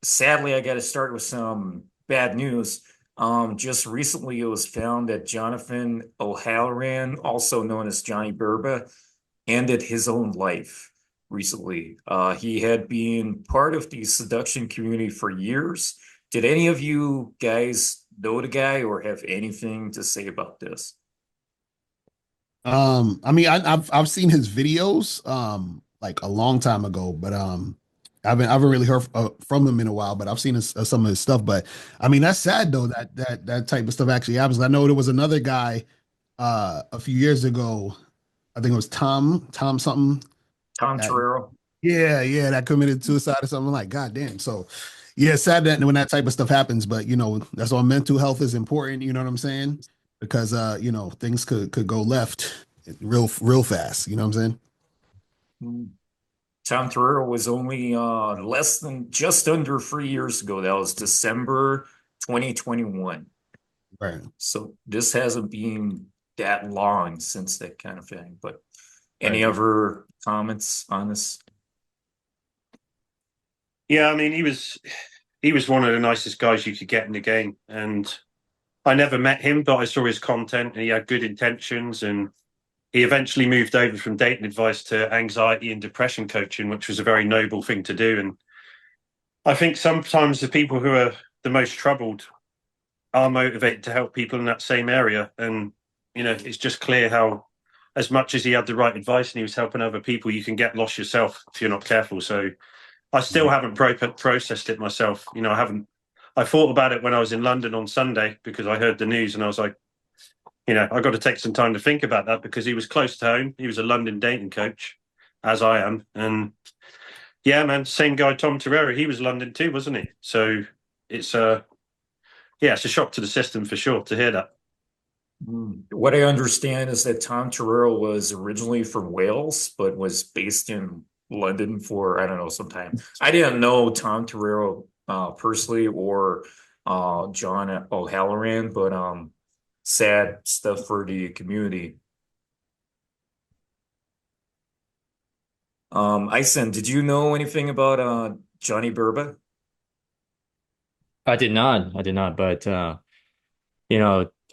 sadly, I got to start with some bad news. Just recently, it was found that Jonathan O'Halloran, also known as Johnny Berba, ended his own life recently. He had been part of the seduction community for years. Did any of you guys know the guy or have anything to say about this? I mean, I've seen his videos, like a long time ago, but I haven't really heard from him in a while. But I've seen some of his stuff. But I mean, that's sad though that type of stuff actually happens. I know there was another guy a few years ago. I think it was Tom something Tom that Torero? yeah that committed suicide or something like. God damn. So yeah, it's sad that when that type of stuff happens. But that's why mental health is important. You know what I'm saying? Because things could go left real fast. You know what I'm saying? Hmm. Tom Torero was only less than just under 3 years ago. That was December 2021. Right. So this hasn't been that long since that kind of thing. But any Right. other comments on this? Yeah, I mean, he was one of the nicest guys you could get in the game, and I never met him, but I saw his content, and he had good intentions, and he eventually moved over from dating advice to anxiety and depression coaching, which was a very noble thing to do. And I think sometimes the people who are the most troubled are motivated to help people in that same area, and it's just clear how, as much as he had the right advice and he was helping other people, you can get lost yourself if you're not careful. So I still haven't processed it myself. I haven't. I thought about it when I was in London on Sunday because I heard the news and I was like, I got to take some time to think about that because he was close to home. He was a London dating coach, as I am, and yeah, man, same guy, Tom Torero. He was London too, wasn't he? So it's yeah, it's a shock to the system for sure to hear that. What I understand is that Tom Torero was originally from Wales, but was based in London for, I don't know, some time. I didn't know Tom Torero personally or John O'Halloran, but sad stuff for the community. Ison, did you know anything about Johnny Berba? I did not. I did not. But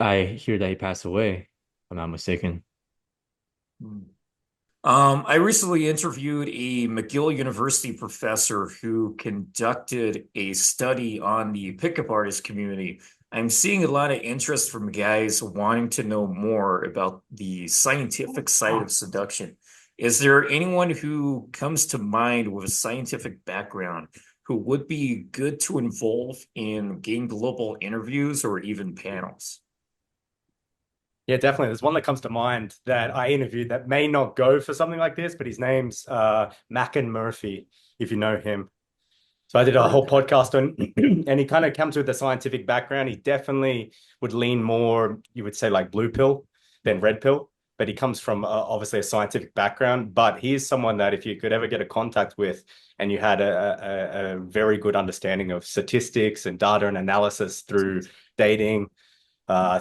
I hear that he passed away, if I'm not mistaken. Hmm. I recently interviewed a McGill University professor who conducted a study on the pickup artist community. I'm seeing a lot of interest from guys wanting to know more about the scientific side of seduction. Is there anyone who comes to mind with a scientific background who would be good to involve in Game Global interviews or even panels? Yeah, definitely. There's one that comes to mind that I interviewed that may not go for something like this, but his name's Mackin Murphy, if you know him. So I did a whole podcast on, and he kind of comes with a scientific background. He definitely would lean more, you would say, like blue pill than red pill, but he comes from obviously a scientific background. But he's someone that if you could ever get a contact with, and you had a very good understanding of statistics and data and analysis through dating,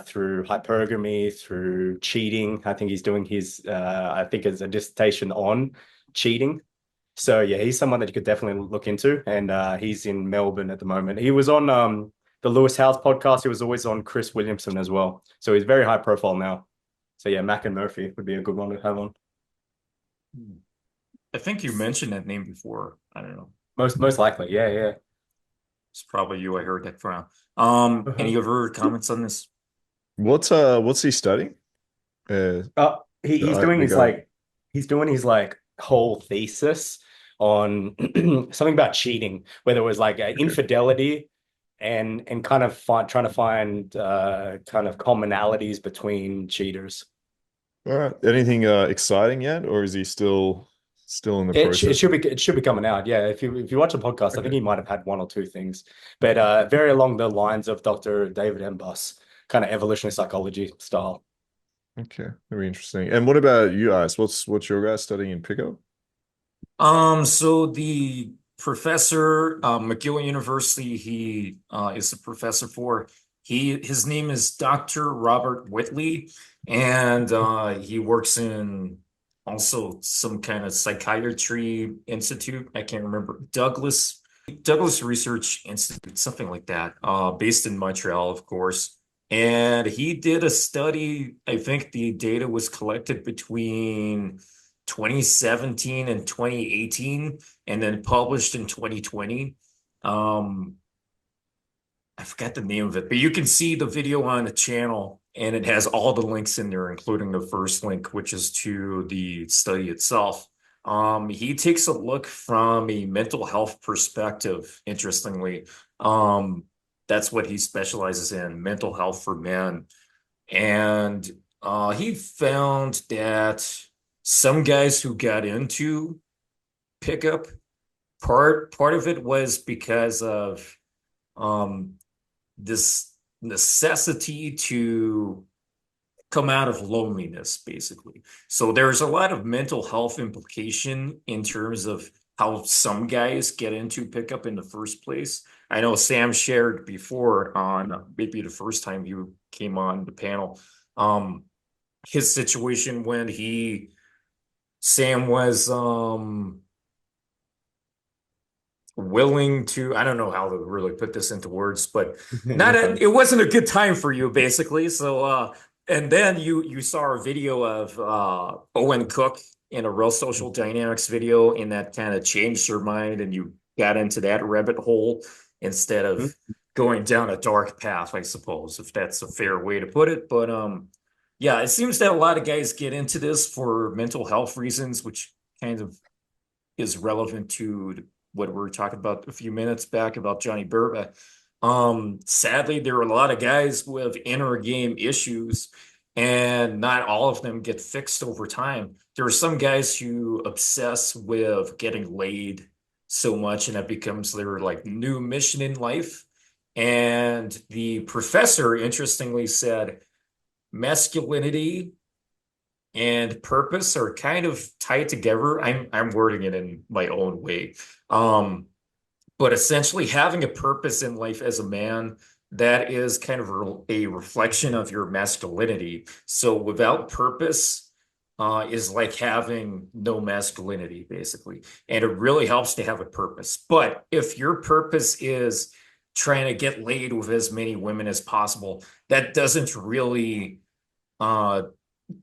through hypergamy, through cheating. I think he's doing I think it's a dissertation on cheating. So yeah, he's someone that you could definitely look into, and he's in Melbourne at the moment. He was on the Lewis House podcast. He was always on Chris Williamson as well. So he's very high profile now. So yeah, Mac and Murphy would be a good one to have on. I think you mentioned that name before. I don't know. Most likely, yeah, yeah. It's probably you I heard that from. Any other comments on this? What's he studying? He's The doing the his guy. like whole thesis on something about cheating, whether it was like Okay. infidelity and kind of trying to find kind of commonalities between cheaters. All right. Anything exciting yet, or is he still in the It process? should be coming out. Yeah, if you watch the podcast, I think Okay. he might have had one or two things, but very along the lines of Dr. David M. Buss, kind of evolutionary psychology style. Okay. Very interesting. And what about you guys? What's your guys studying in pickup? So the professor, McGill University, he is a professor for. His name is Dr. Robert Whitley, and he works in also some kind of psychiatry institute. I can't remember. Douglas Douglas Research Institute, something like that, based in Montreal, of course. And he did a study. I think the data was collected between 2017 and 2018, and then published in 2020. Um, I forgot the name of it, but you can see the video on the channel, and it has all the links in there, including the first link, which is to the study itself. He takes a look from a mental health perspective, interestingly. Um, that's what he specializes in, mental health for men. And he found that some guys who got into pickup, part of it was because of um, this necessity to come out of loneliness, basically. So there's a lot of mental health implication in terms of how some guys get into pickup in the first place. I know Sam shared before on maybe the first time you came on the panel, um, his situation when Sam was willing to, I don't know how to really put this into words, but it wasn't a good time for you, basically. So and then you saw a video of Owen Cook in a Real Social Dynamics video, and that kind of changed your mind, and you got into that rabbit hole instead of going down a dark path, I suppose, if that's a fair way to put it. But yeah, it seems that a lot of guys get into this for mental health reasons, which kind of is relevant to what we were talking about a few minutes back about Johnny Berba. Sadly, there are a lot of guys with inner game issues, and not all of them get fixed over time. There are some guys who obsess with getting laid so much, and that becomes their like new mission in life. And the professor, interestingly, said masculinity and purpose are kind of tied together. I'm wording it in my own way. But essentially having a purpose in life as a man, that is kind of a reflection of your masculinity. So without purpose, is like having no masculinity, basically. And it really helps to have a purpose. But if your purpose is trying to get laid with as many women as possible, that doesn't really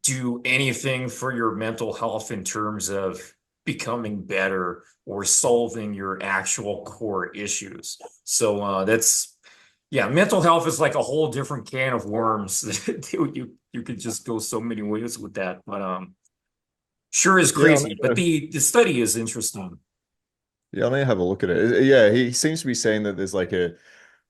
do anything for your mental health in terms of becoming better or solving your actual core issues. So yeah, mental health is like a whole different can of worms. You could just go so many ways with that, but sure is crazy. But the study is interesting. Yeah, I may have a look at it. Yeah, he seems to be saying that there's like a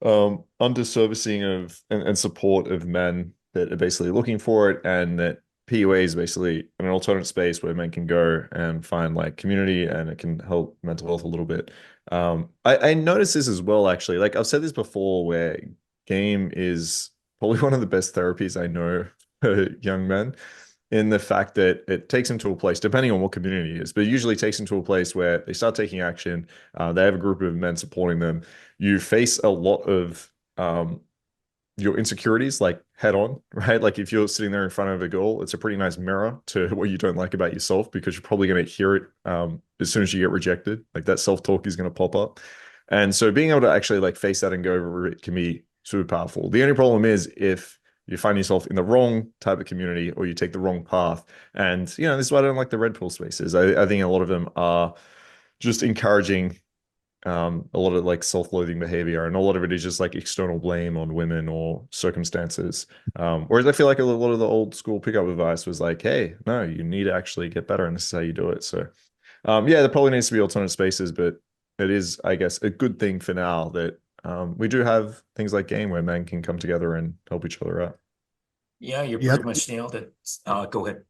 underservicing of and support of men that are basically looking for it, and that PUA is basically an alternate space where men can go and find like community, and it can help mental health a little bit. I noticed this as well, actually. Like I've said this before, where game is probably one of the best therapies I know for young men, in the fact that it takes them to a place, depending on what community it is, but it usually takes them to a place where they start taking action. They have a group of men supporting them. You face a lot of your insecurities like head on, right? Like if you're sitting there in front of a girl, it's a pretty nice mirror to what you don't like about yourself, because you're probably going to hear it as soon as you get rejected. Like that self-talk is going to pop up. And so being able to actually like face that and go over it can be super powerful. The only problem is if you find yourself in the wrong type of community, or you take the wrong path. And, this is why I don't like the red pill spaces. I think a lot of them are just encouraging a lot of like self-loathing behavior, and a lot of it is just like external blame on women or circumstances. Whereas I feel like a lot of the old school pickup advice was like, hey, no, you need to actually get better, and this is how you do it. So yeah, there probably needs to be alternate spaces, but it is, I guess, a good thing for now that we do have things like game where men can come together and help each other out. Yeah, you pretty much nailed it. Go ahead.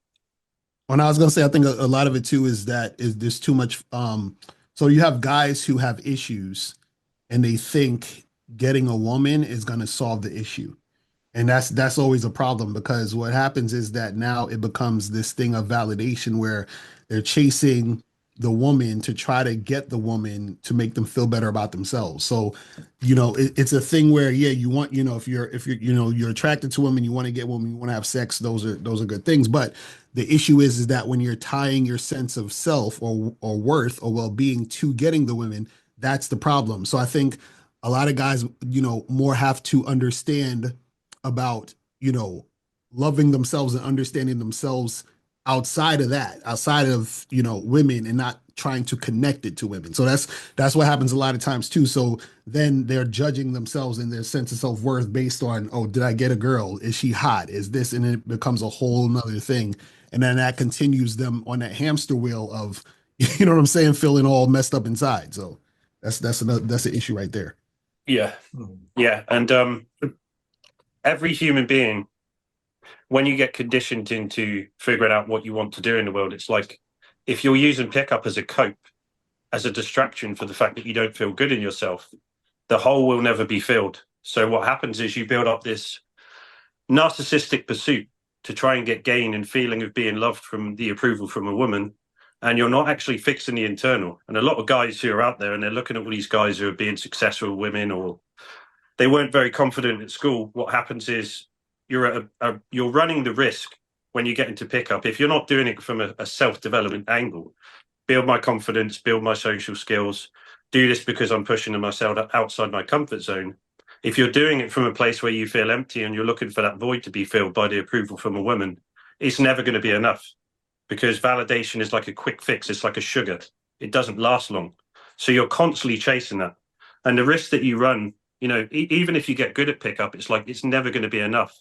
When I was gonna say, I think a lot of it too is there's too much. So you have guys who have issues, and they think getting a woman is gonna solve the issue, and that's always a problem, because what happens is that now it becomes this thing of validation where they're chasing the woman to try to get the woman to make them feel better about themselves. So, it's a thing where, yeah, you want, if you're you're attracted to women, you want to get women, you want to have sex, those are good things. But the issue is that when you're tying your sense of self or worth or well-being to getting the women, that's the problem. So I think a lot of guys, more have to understand about, loving themselves and understanding themselves outside of that, outside of, women, and not trying to connect it to women. So that's what happens a lot of times too. So then they're judging themselves and their sense of self-worth based on, oh, did I get a girl? Is she hot? Is this? And it becomes a whole nother thing. And then that continues them on that hamster wheel of, you know what I'm saying, feeling all messed up inside. So that's an issue right there. Yeah, yeah, and every human being, when you get conditioned into figuring out what you want to do in the world, it's like if you're using pickup as a cope, as a distraction for the fact that you don't feel good in yourself, the hole will never be filled. So what happens is you build up this narcissistic pursuit to try and get gain and feeling of being loved from the approval from a woman, and you're not actually fixing the internal. And a lot of guys who are out there and they're looking at all these guys who are being successful women, or they weren't very confident at school, what happens is you're running the risk when you get into pickup, if you're not doing it from a self-development angle, build my confidence, build my social skills, do this because I'm pushing myself outside my comfort zone. If you're doing it from a place where you feel empty and you're looking for that void to be filled by the approval from a woman, it's never going to be enough, because validation is like a quick fix. It's like a sugar. It doesn't last long. So you're constantly chasing that. And the risk that you run, even if you get good at pickup, it's like it's never going to be enough.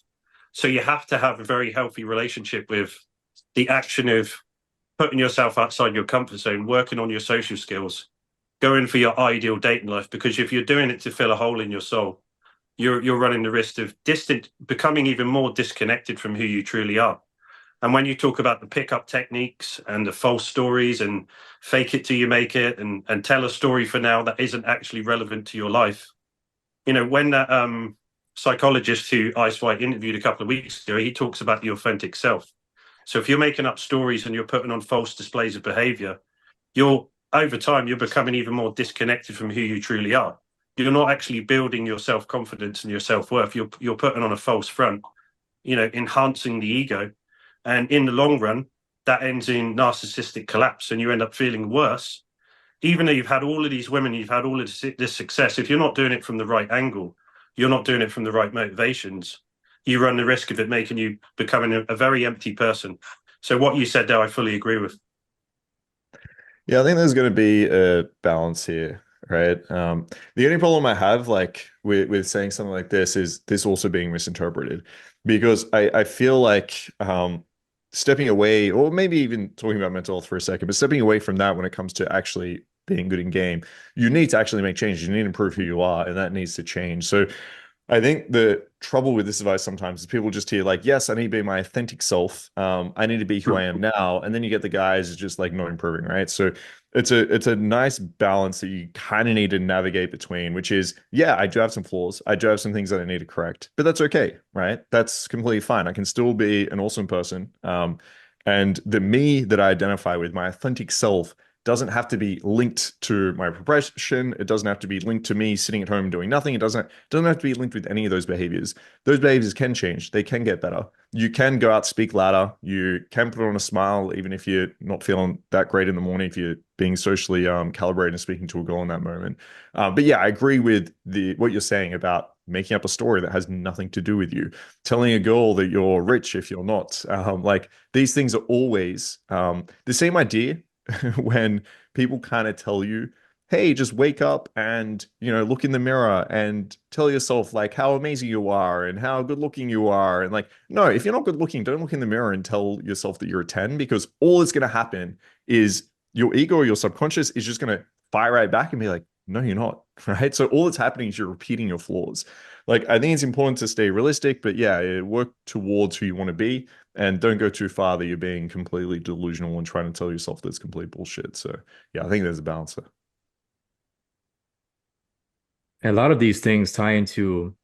So you have to have a very healthy relationship with the action of putting yourself outside your comfort zone, working on your social skills, going for your ideal dating life. Because if you're doing it to fill a hole in your soul, you're running the risk of becoming even more disconnected from who you truly are. And when you talk about the pickup techniques and the false stories and fake it till you make it and tell a story for now that isn't actually relevant to your life, when that psychologist who Ice White interviewed a couple of weeks ago, he talks about the authentic self. So if you're making up stories and you're putting on false displays of behavior, over time, you're becoming even more disconnected from who you truly are. You're not actually building your self-confidence and your self-worth. You're putting on a false front, enhancing the ego. And in the long run, that ends in narcissistic collapse, and you end up feeling worse. Even though you've had all of these women, you've had all of this success, if you're not doing it from the right angle, you're not doing it from the right motivations, you run the risk of it making you becoming a very empty person. So what you said there, I fully agree with. Yeah, I think there's going to be a balance here, right? The only problem I have, like with saying something like this, is this also being misinterpreted, because I feel like stepping away, or maybe even talking about mental health for a second, but stepping away from that when it comes to actually being good in game, you need to actually make changes. You need to improve who you are, and that needs to change. So I think the trouble with this advice sometimes is people just hear like, yes, I need to be my authentic self. I need to be who I am now. And then you get the guys just like not improving, right? So it's a nice balance that you kind of need to navigate between, which is, yeah, I do have some flaws. I do have some things that I need to correct, but that's okay, right? That's completely fine. I can still be an awesome person. And the me that I identify with, my authentic self, doesn't have to be linked to my profession. It doesn't have to be linked to me sitting at home doing nothing. It doesn't have to be linked with any of those behaviors. Those behaviors can change. They can get better. You can go out, speak louder. You can put on a smile, even if you're not feeling that great in the morning, if you're being socially calibrated and speaking to a girl in that moment. But yeah, I agree with what you're saying about making up a story that has nothing to do with you, telling a girl that you're rich if you're not. Like these things are always the same idea. When people kind of tell you, hey, just wake up and, look in the mirror and tell yourself like how amazing you are and how good looking you are. And like, no, if you're not good looking, don't look in the mirror and tell yourself that you're a 10, because all that's going to happen is your ego or your subconscious is just going to fire right back and be like, no, you're not, right? So all that's happening is you're repeating your flaws. Like, I think it's important to stay realistic, but yeah, work towards who you want to be. And don't go too far that you're being completely delusional and trying to tell yourself that's complete bullshit. So yeah, I think there's a balance there. A lot of these things tie into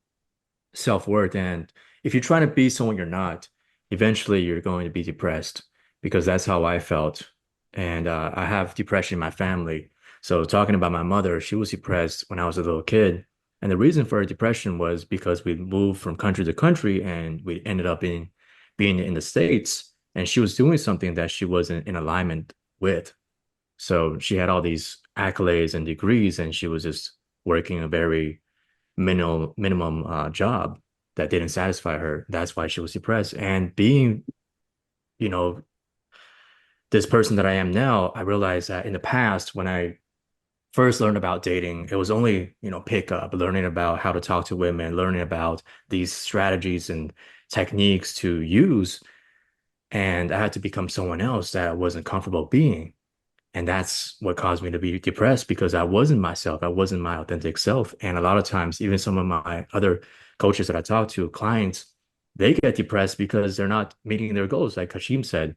self-worth. And if you're trying to be someone you're not, eventually you're going to be depressed, because that's how I felt. And I have depression in my family. So talking about my mother, she was depressed when I was a little kid. And the reason for her depression was because we moved from country to country and we ended up being in the States, and she was doing something that she wasn't in alignment with. So she had all these accolades and degrees, and she was just working a very minimum job that didn't satisfy her. That's why she was depressed. And being, you know, this person that I am now, I realized that in the past, when I first learned about dating, it was only, pickup, learning about how to talk to women, learning about these strategies and techniques to use. And I had to become someone else that I wasn't comfortable being. And that's what caused me to be depressed because I wasn't myself. I wasn't my authentic self. And a lot of times, even some of my other coaches that I talk to, clients, they get depressed because they're not meeting their goals. Like Kashim said,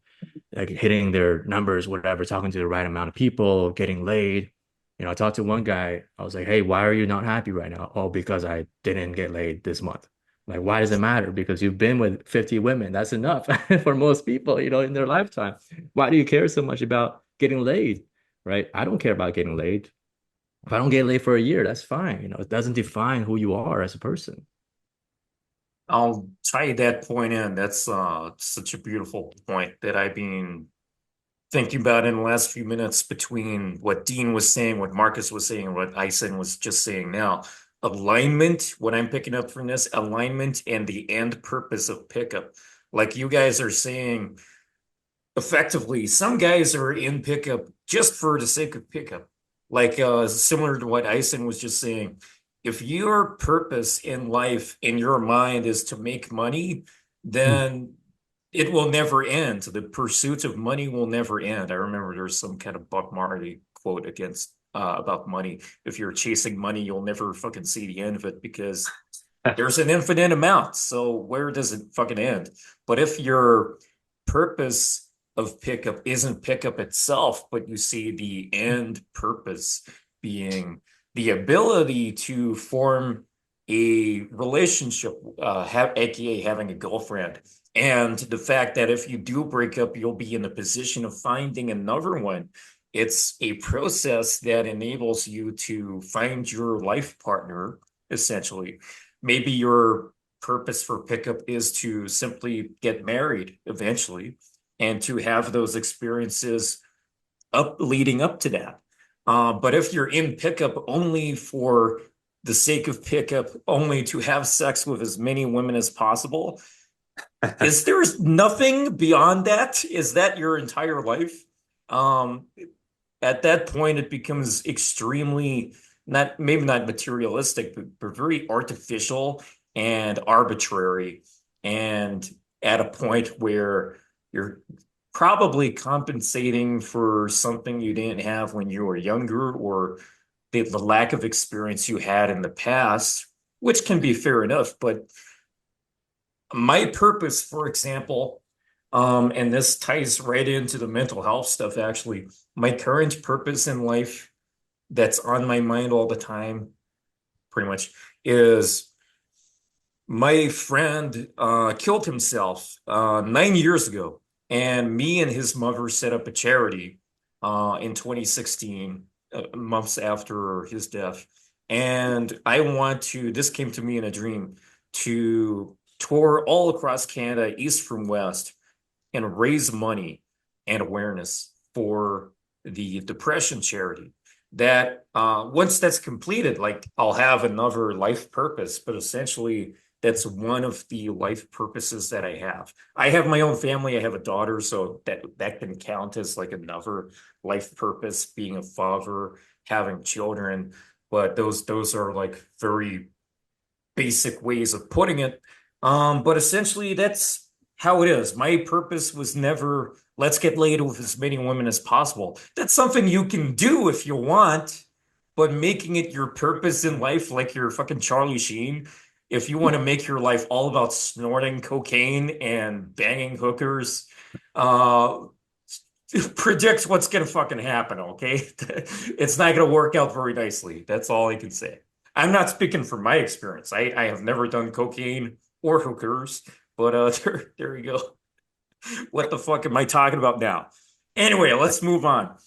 like hitting their numbers, whatever, talking to the right amount of people, getting laid. I talked to one guy. I was like, "Hey, why are you not happy right now?" Oh, because I didn't get laid this month. Like, why does it matter? Because you've been with 50 women. That's enough for most people, in their lifetime. Why do you care so much about getting laid? Right? I don't care about getting laid. If I don't get laid for a year, that's fine. It doesn't define who you are as a person. I'll tie that point in. That's such a beautiful point that I've been thinking about in the last few minutes between what Dean was saying, what Marcus was saying, and what Ison was just saying now. Alignment, what I'm picking up from this, alignment and the end purpose of pickup. Like you guys are saying, effectively, some guys are in pickup just for the sake of pickup. Like similar to what Ison was just saying. If your purpose in life, in your mind, is to make money, then it will never end. The pursuit of money will never end. I remember there's some kind of Bob Marley quote against about money. If you're chasing money, you'll never fucking see the end of it because there's an infinite amount. So where does it fucking end? But if your purpose of pickup isn't pickup itself, but you see the end purpose being the ability to form a relationship, aka having a girlfriend, and the fact that if you do break up, you'll be in a position of finding another one. It's a process that enables you to find your life partner, essentially. Maybe your purpose for pickup is to simply get married eventually and to have those experiences leading up to that. But if you're in pickup only for the sake of pickup, only to have sex with as many women as possible, is there nothing beyond that? Is that your entire life? Um, at that point, it becomes extremely not maybe not materialistic, but very artificial and arbitrary, and at a point where you're probably compensating for something you didn't have when you were younger or the lack of experience you had in the past, which can be fair enough. But my purpose, for example, and this ties right into the mental health stuff, actually, my current purpose in life that's on my mind all the time, pretty much, is my friend killed himself 9 years ago. And me and his mother set up a charity in 2016, months after his death. And this came to me in a dream, to tour all across Canada, east from west, and raise money and awareness for the depression charity. That once that's completed, like I'll have another life purpose, but essentially that's one of the life purposes that I have. I have my own family. I have a daughter, so that can count as like another life purpose, being a father, having children. But those are like very basic ways of putting it. But essentially that's how it is. My purpose was never let's get laid with as many women as possible. That's something you can do if you want, but making it your purpose in life, like you're fucking Charlie Sheen, if you want to make your life all about snorting cocaine and banging hookers, uh, predict what's gonna fucking happen, okay? It's not gonna work out very nicely. That's all I can say. I'm not speaking from my experience. I have never done cocaine or hookers, but there you go. What the fuck am I talking about now? Anyway, let's move on.